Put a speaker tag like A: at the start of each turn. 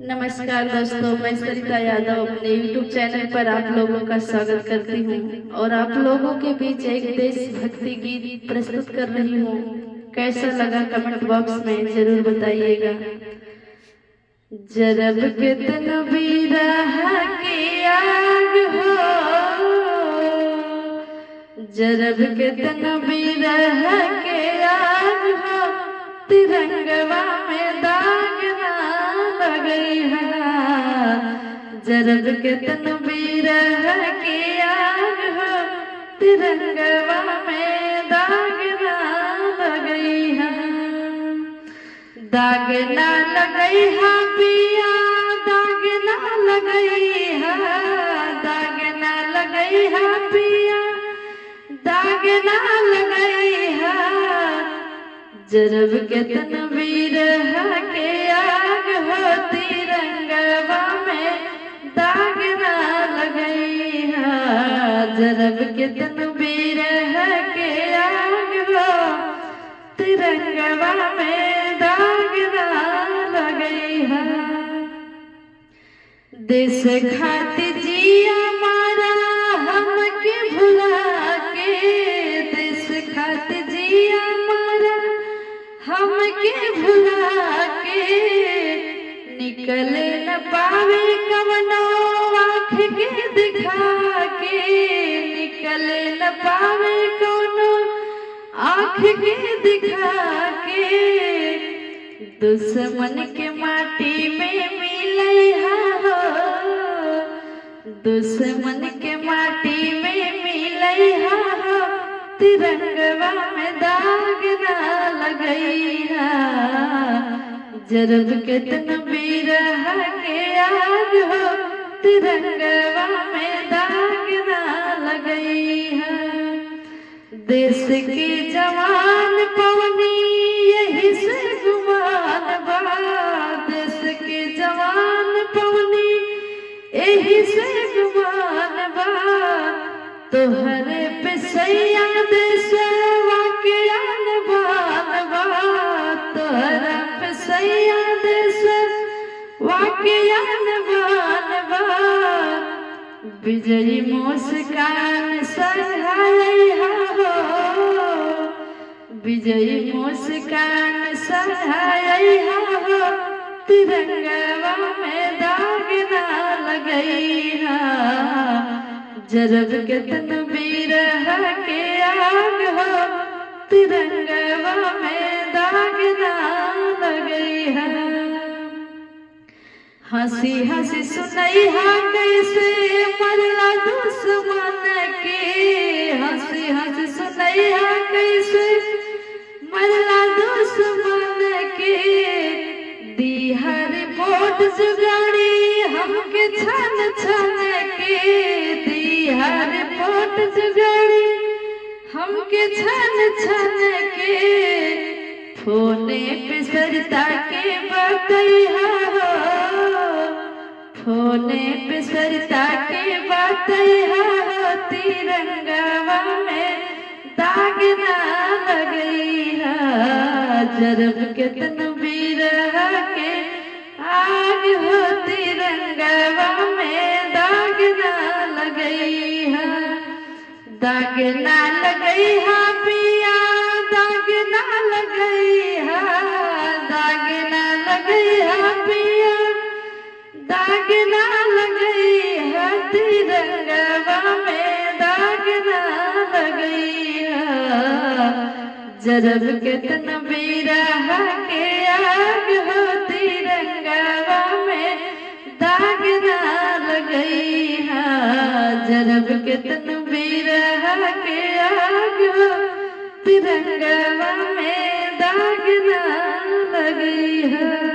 A: नमस्कार दोस्तों, मैं सरिता यादव अपने YouTube चैनल पर आप लोगों का स्वागत करती हूँ और आप लोगों के बीच एक देशभक्ति गीत प्रस्तुत कर रही हूँ। कैसा लगा कमेंट बॉक्स में जरूर बताइएगा। जरब के तन बिरहा की आग हो, जरब के तन बिरहा के आग हो, तिरंगवा में दाग ना लगई है। जरब के तन बिरहा की आग हो, तिरंगवा में दाग ना लगई है। दाग ना लगई है पिया, दाग ना लगई है, दाग ना लगई है पिया, दाग ना लगई है। जरब के तन बिरहा के आग हो, तिरंगवा में दाग ना लगई है। जरब के तन बिरहा के आग हो, तिरंगवा में दाग ना लगई है। देश खातिर जिया मारा हमके भुला के, देश खातिर जिया मारा हमके भुला के। निकल न पावे कवनो आँख के दिखा के, निकल न पावे कवनो आँख के दिखा के। दुश्मन के माटी में मिलई हो, दुश्मन के माटी में मिलई हो, तिरंगवा में दाग ना लगई है। जरब के तन बिरहा के आग हो, तिरंगवा में दाग ना लगई है। देश के जवान पवनी यही से गुमान बा, देश के जवान पवनी यही से गुमान बा। तोहरे पे सैया देशवा के अनबान बा, तोहरा पे सैया देशवा के अनबान बा। विजयी मुस्कान सहाय हो, विजयी मुस्कान सहाय हो, तिरंगवा में दाग ना लगई है। जरब के तन बिरहा के आग हो, तिरंगवा में दाग ना लगई है। हंसी हंसी सुनई हा कैसे मरला दुश्मन के, हंसी हंसी सुनई हा कैसे मरला दुश्मन के। दिहा रिपोर्ट जुगाड़ी हमके छन छन के, दिहा रिपोर्ट जुगाड़ी हमके छन छन के। फोने पे सरिता के बतई हो, फोने पे सरिता के बतई हो, तिरंगवा में दाग ना लगई है। जरब के तन बिरहा के आग हो, तिरंगवा में दाग ना लगई है। दाग ना लगई है पिया, दाग ना लगई है, दाग ना लगई है पिया, दाग ना लगई है। तिरंगवा में दाग ना लगई है। जरब के तन बिरहा के आग हो, तिरंगवा में दाग ना लगई है। जरब के तन बिरहा के आग हो, तिरंगवा में दाग ना लगई है।